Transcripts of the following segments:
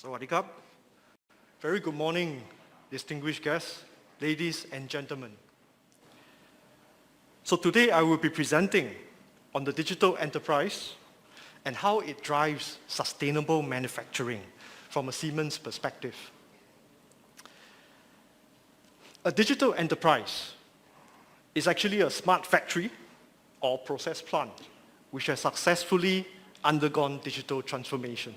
Sawadee. Very good morning, distinguished guests, ladies and gentlemen. So today I will be presenting on the digital enterprise and how it drives sustainable manufacturing from a Siemens perspective. A digital enterprise is actually a smart factory or process plant which has successfully undergone digital transformation.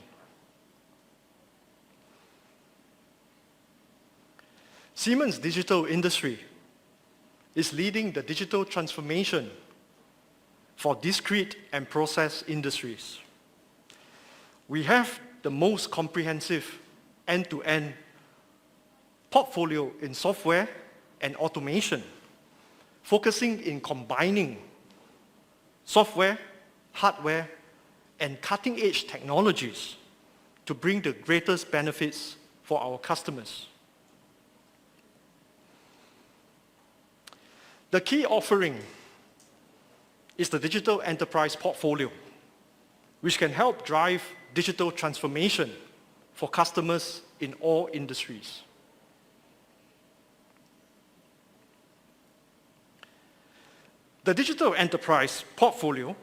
Siemens digital industry is leading the digital transformation for discrete and process industries. We have the most comprehensive end-to-end portfolio in software and automation, focusing in combining software, hardware, and cutting-edge technologies to bring the greatest benefits for our customers. The key offering is the digital enterprise portfolio, which can help drive digital transformation for customers in all industries. The digital enterprise portfolio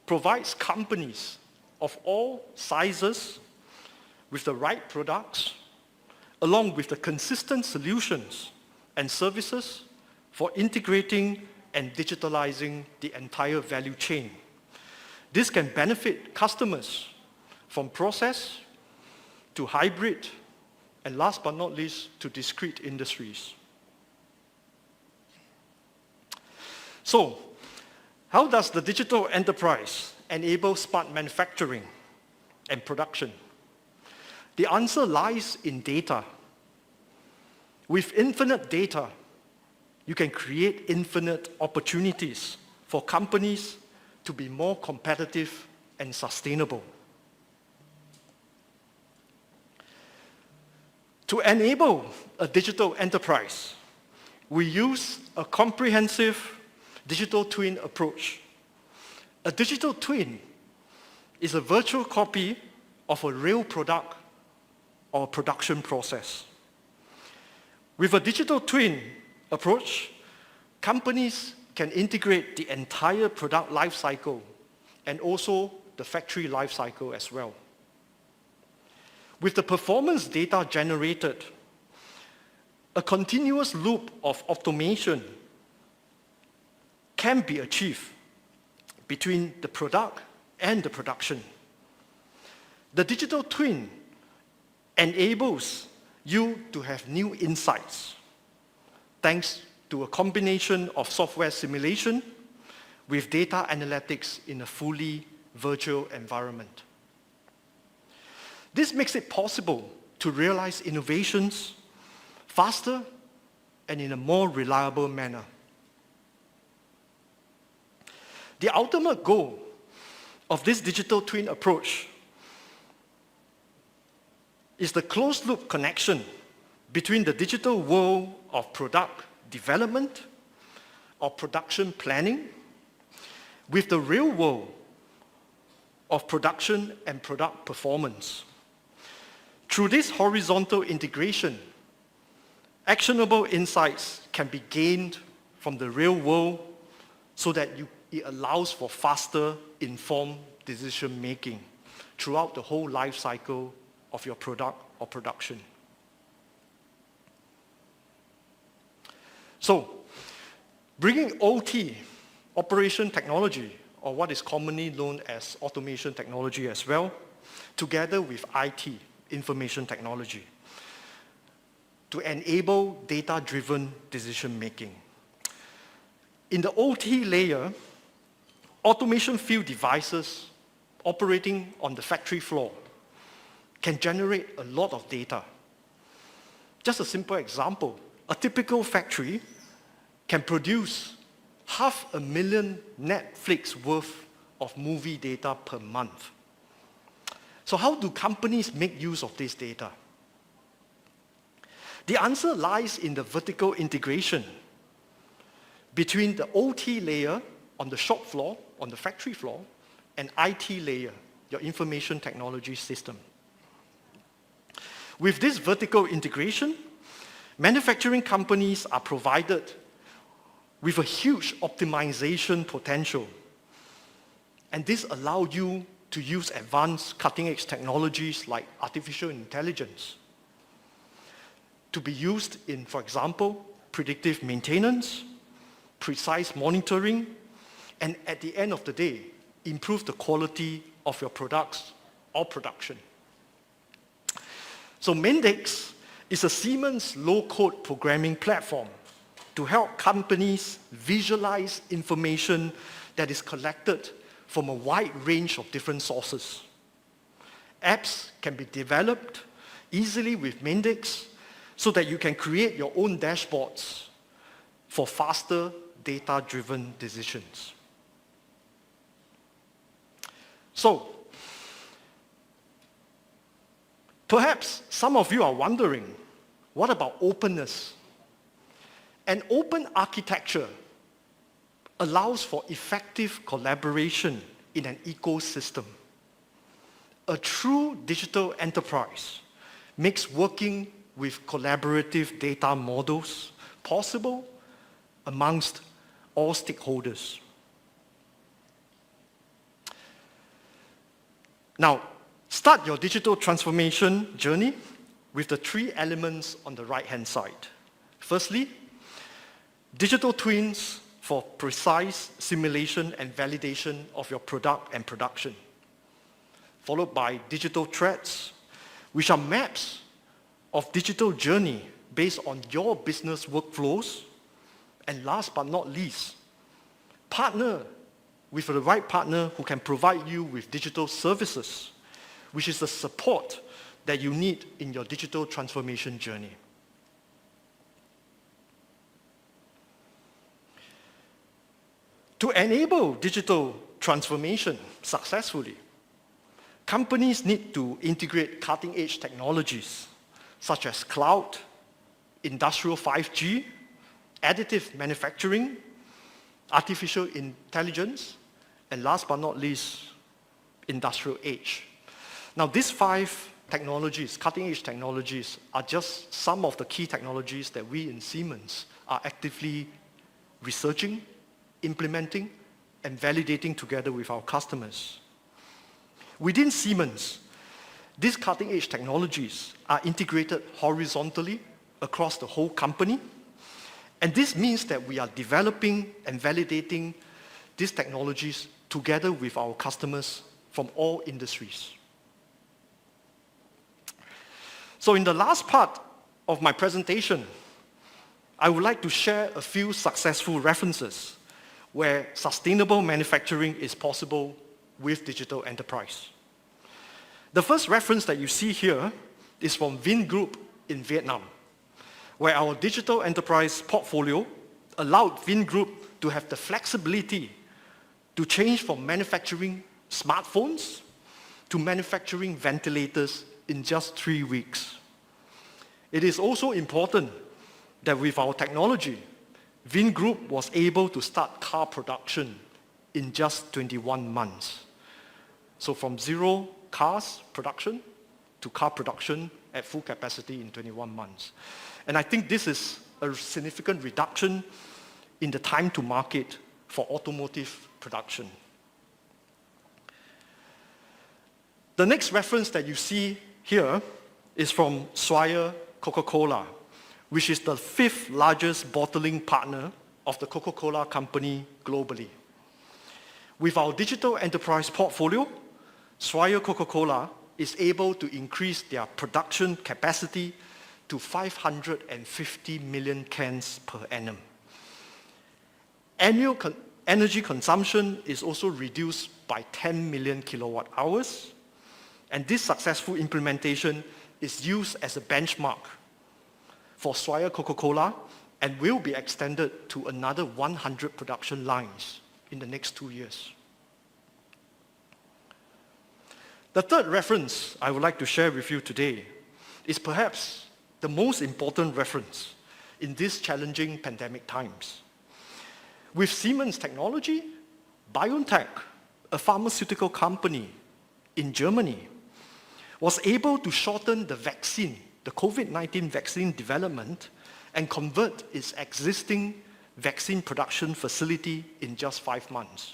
provides companies of all sizes with the right products, along with the consistent solutions and services for integrating and digitalizing the entire value chain. This can benefit customers from process to hybrid, and last but not least, to discrete industries. So, how does the digital enterprise enable smart manufacturing and production? The answer lies in data. With infinite data, you can create infinite opportunities for companies to be more competitive and sustainable. To enable a digital enterprise, we use a comprehensive digital twin approach. A digital twin is a virtual copy of a real product or production process. With a digital twin approach, companies can integrate the entire product life cycle and also the factory life cycle as well. With the performance data generated, a continuous loop of automation can be achieved between the product and the production. The digital twin enables you to have new insights thanks to a combination of software simulation with data analytics in a fully virtual environment. This makes it possible to realize innovations faster and in a more reliable manner. The ultimate goal of this digital twin approach is the closed-loop connection between the digital world of product development or production planning with the real world of production and product performance. Through this horizontal integration, actionable insights can be gained from the real world so that it allows for faster, informed decision-making throughout the whole life cycle of your product or production. So, bringing OT, operation technology, or what is commonly known as automation technology as well, together with IT, information technology, to enable data-driven decision-making. In the OT layer, automation field devices operating on the factory floor can generate a lot of data. Just a simple example, a typical factory can produce 500,000 Netflix worth of movie data per month. So how do companies make use of this data? The answer lies in the vertical integration between the OT layer on the shop floor, on the factory floor, and IT layer, your information technology system. With this vertical integration, manufacturing companies are provided with a huge optimization potential. And this allows you to use advanced cutting-edge technologies like artificial intelligence to be used in, for example, predictive maintenance, precise monitoring, and at the end of the day, improve the quality of your products or production. So Mendix is a Siemens low-code programming platform to help companies visualize information that is collected from a wide range of different sources. Apps can be developed easily with Mendix so that you can create your own dashboards for faster data-driven decisions. So, perhaps some of you are wondering, what about openness? An open architecture allows for effective collaboration in an ecosystem. A true digital enterprise makes working with collaborative data models possible amongst all stakeholders. Now, start your digital transformation journey with the 3 elements on the right-hand side. Firstly, digital twins for precise simulation and validation of your product and production, followed by digital threads, which are maps of digital journey based on your business workflows, and last but not least, partner with the right partner who can provide you with digital services, which is the support that you need in your digital transformation journey. To enable digital transformation successfully, companies need to integrate cutting-edge technologies such as cloud, industrial 5G, additive manufacturing, artificial intelligence, and last but not least, industrial age. Now, these 5 technologies, cutting-edge technologies, are just some of the key technologies that we in Siemens are actively researching, implementing, and validating together with our customers. Within Siemens, these cutting-edge technologies are integrated horizontally across the whole company, and this means that we are developing and validating these technologies together with our customers from all industries. So in the last part of my presentation, I would like to share a few successful references where sustainable manufacturing is possible with digital enterprise. The first reference that you see here is from Vingroup in Vietnam, where our digital enterprise portfolio allowed Vingroup to have the flexibility to change from manufacturing smartphones to manufacturing ventilators in just 3 weeks. It is also important that with our technology, Vingroup was able to start car production in just 21 months. So from 0 cars production to car production at full capacity in 21 months. And I think this is a significant reduction in the time to market for automotive production. The next reference that you see here is from Swire Coca-Cola, which is the 5th largest bottling partner of the Coca-Cola company globally. With our digital enterprise portfolio, Swire Coca-Cola is able to increase their production capacity to 550 million cans per annum. Annual energy consumption is also reduced by 10 million kilowatt hours, and this successful implementation is used as a benchmark for Swire Coca-Cola and will be extended to another 100 production lines in the next 2 years. The third reference I would like to share with you today is perhaps the most important reference in these challenging pandemic times. With Siemens technology, BioNTech, a pharmaceutical company in Germany, was able to shorten the vaccine, the COVID-19 vaccine development, and convert its existing vaccine production facility in just 5 months.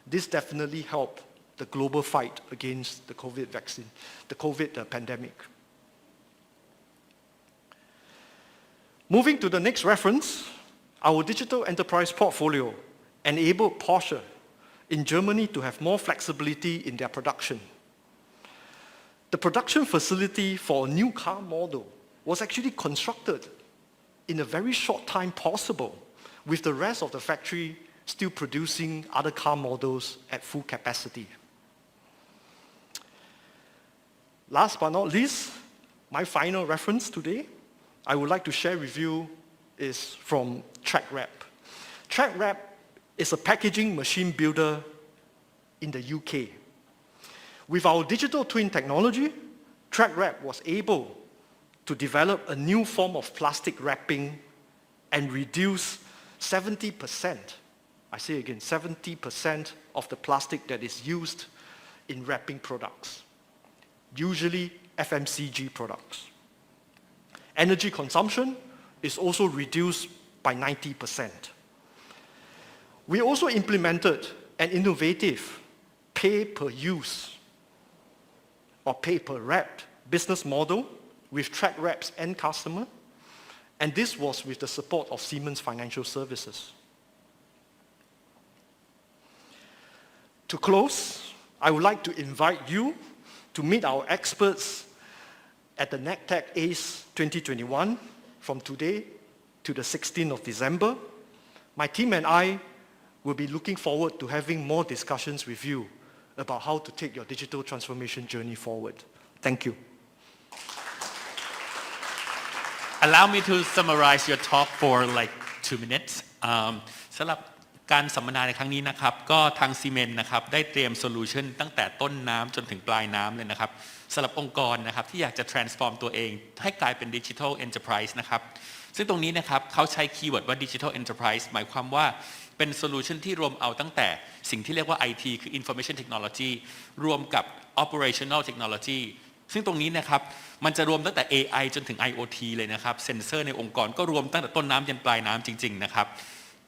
This definitely helped the global fight against the COVID pandemic. Moving to the next reference, our digital enterprise portfolio enabled Porsche in Germany to have more flexibility in their production. The production facility for a new car model was actually constructed in a very short time possible, with the rest of the factory still producing other car models at full capacity. Last but not least, my final reference today, I would like to share with you is from TrackWrap. TrackWrap is a packaging machine builder in the UK. With our digital twin technology, TrackWrap was able to develop a new form of plastic wrapping and reduce 70%, I say again, 70% of the plastic that is used in wrapping products, usually FMCG products. Energy consumption is also reduced by 90%. We also implemented an innovative pay-per-use or pay-per-wrap business model with TrackWrap's end customer, and this was with the support of Siemens Financial Services. To close, I would like to invite you to meet our experts at the NECTEC ACE 2021 from today to the 16th of December. My team and I will be looking forward to having more discussions with you about how to take your digital transformation journey forward. Thank you. Allow me to summarize your talk for like 2 minutes. สำหรับการสัมมนาในครั้งนี้นะครับก็ทางซีเมนต์นะครับได้เตรียมโซลูชันตั้งแต่ต้นน้ำจนถึงปลายน้ำเลยนะครับสำหรับองค์กรนะครับที่อยากจะ transform ตัวเองให้กลายเป็น digital enterprise นะครับซึ่งตรงนี้นะครับเขาใช้คีย์เวิร์ดว่า digital enterprise หมายความว่าเป็นโซลูชันที่รวมเอาตั้งแต่สิ่งที่เรียกว่า IT คือ information technology รวมกับ operational technology ซึ่งตรงนี้นะครับมันจะรวมตั้งแต่ AI จนถึง IoT เลยนะครับเซ็นเซอร์ในองค์กรก็รวมตั้งแต่ต้นน้ำยันปลายน้ำจริงๆนะครับ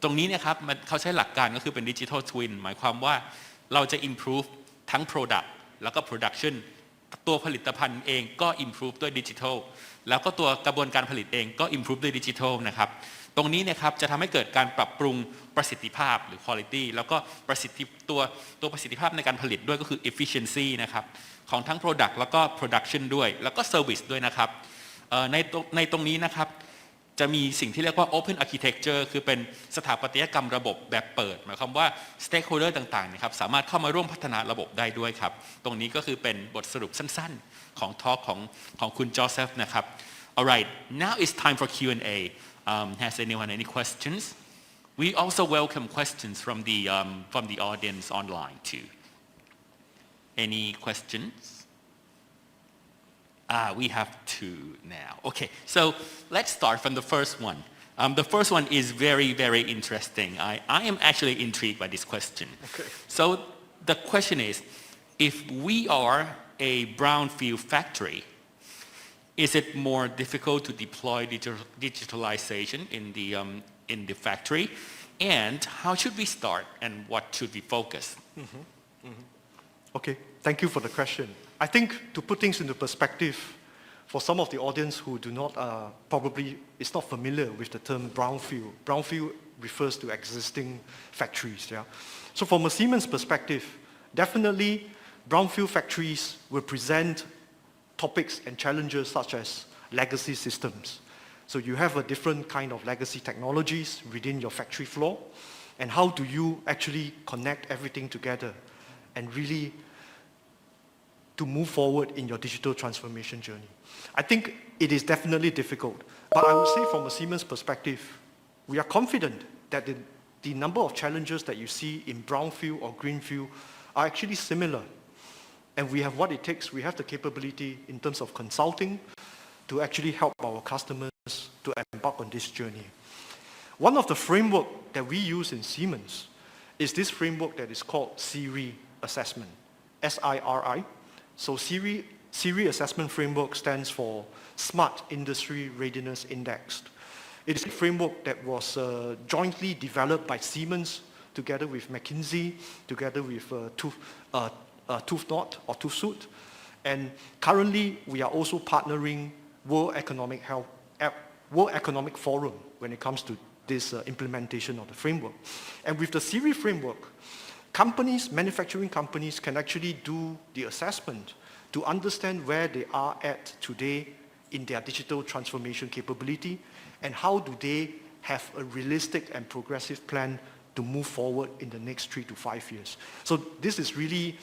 ตรงนี้นะครับเขาใช้หลักการก็คือเป็น digital twin หมายความว่าเราจะ improve ทั้ง product แล้วก็ production ตัวผลิตภัณฑ์เองก็ improve ด้วย digital แล้วก็ตัวกระบวนการผลิตเองก็ improve ด้วย digital นะครับตรงนี้นะครับจะทำให้เกิดการปรับปรุงประสิทธิภาพหรือ quality แล้วก็ประสิทธิภาพในการผลิตด้วยก็คือ efficiency นะครับของทั้ง product แล้วก็ production ด้วยแล้วก็ service ด้วยนะครับในตรงนี้นะครับจะมีสิ่งที่เรียกว่า open architecture คือเป็นสถาปัตยกรรมระบบแบบเปิดหมายความว่า stakeholder ต่างๆนะครับสามารถเข้ามาร่วมพัฒนาระบบได้ด้วยครับตรงนี้ก็คือเป็นบทสรุปสั้นๆของ talk ของคุณจอเซฟนะครับ alright now it's time for Q&A has anyone any questions we also welcome questions from the audience online too any questions we have 2 now. Okay, so let's start from the first one. The first one is very, very interesting. I am actually intrigued by this question. Okay. So the question is, if we are a brownfield factory, is it more difficult to deploy digitalization in the factory? And how should we start and what should we focus? Okay, thank you for the question. I think to put things into perspective, for some of the audience who do not probably is not familiar with the term brownfield. Brownfield refers to existing factories. Yeah. So from a Siemens perspective, definitely brownfield factories will present topics and challenges such as legacy systems. So you have a different kind of legacy technologies within your factory floor, and how do you actually connect everything together and really to move forward in your digital transformation journey. I think it is definitely difficult, but I would say from a Siemens perspective, we are confident that the number of challenges that you see in brownfield or greenfield are actually similar. And we have what it takes, we have the capability in terms of consulting to actually help our customers to embark on this journey. One of the framework that we use in Siemens is this framework that is called SIRI assessment, S-I-R-I. So SIRI SIRI assessment framework stands for Smart Industry Readiness Index. It is a framework that was jointly developed by Siemens together with McKinsey, together with TÜV Süd. And currently, we are also partnering World Economic Forum when it comes to this implementation of the framework. And with the SIRI framework, manufacturing companies can actually do the assessment to understand where they are at today in their digital transformation capability and how do they have a realistic and progressive plan to move forward in the next 3 to 5 years. So this is really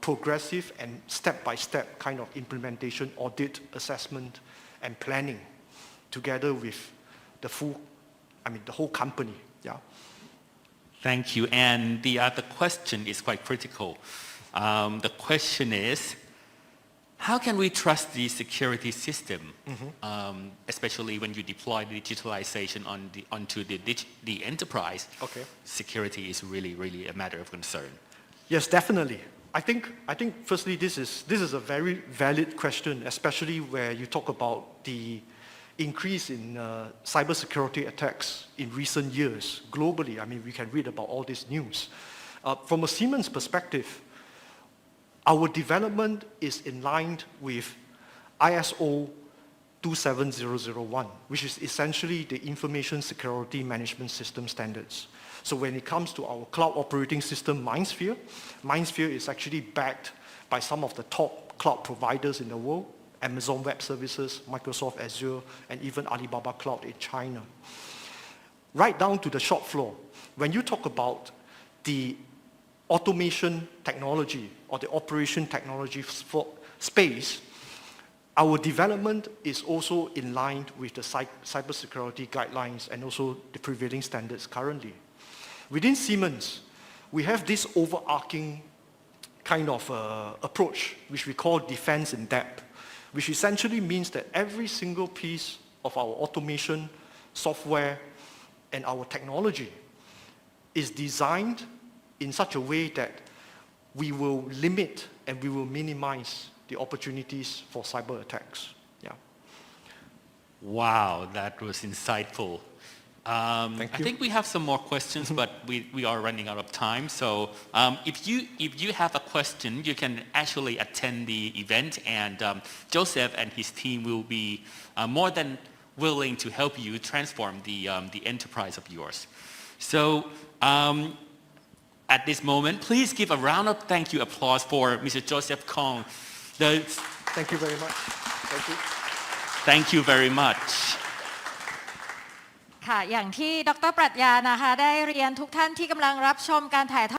progressive and step-by-step kind of implementation, audit, assessment, and planning together with the whole company. Yeah. Thank you. And the other question is quite critical. The question is, how can we trust the security system, especially when you deploy the digitalization onto the enterprise? Okay. Security is really, really a matter of concern. Yes, definitely. I think firstly, this is a very valid question, especially where you talk about the increase in cybersecurity attacks in recent years globally. I mean, we can read about all this news. From a Siemens perspective, our development is in line with ISO 27001, which is essentially the Information Security Management System standards. So when it comes to our cloud operating system, MindSphere is actually backed by some of the top cloud providers in the world, Amazon Web Services, Microsoft Azure, and even Alibaba Cloud in China. Right down to the shop floor, when you talk about the automation technology or the operation technology space, our development is also in line with the cybersecurity guidelines and also the prevailing standards currently. Within Siemens, we have this overarching kind of approach, which we call defense in depth, which essentially means that every single piece of our automation software and our technology is designed in such a way that we will limit and we will minimize the opportunities for cyber attacks. Yeah. Wow, that was insightful. Thank you. I think we have some more questions, but we are running out of time. So if you have a question, you can actually attend the event, and Joseph and his team will be more than willing to help you transform the enterprise of yours. So at this moment, please give a round of thank you applause for Mr. Joseph Kong. Thank you very much. Thank you. Thank you very much. ค่ะอย่างที่ดร.ปรัชญานะคะได้เรียนทุกท่านที่กำลังรับชมการถ่ายทอด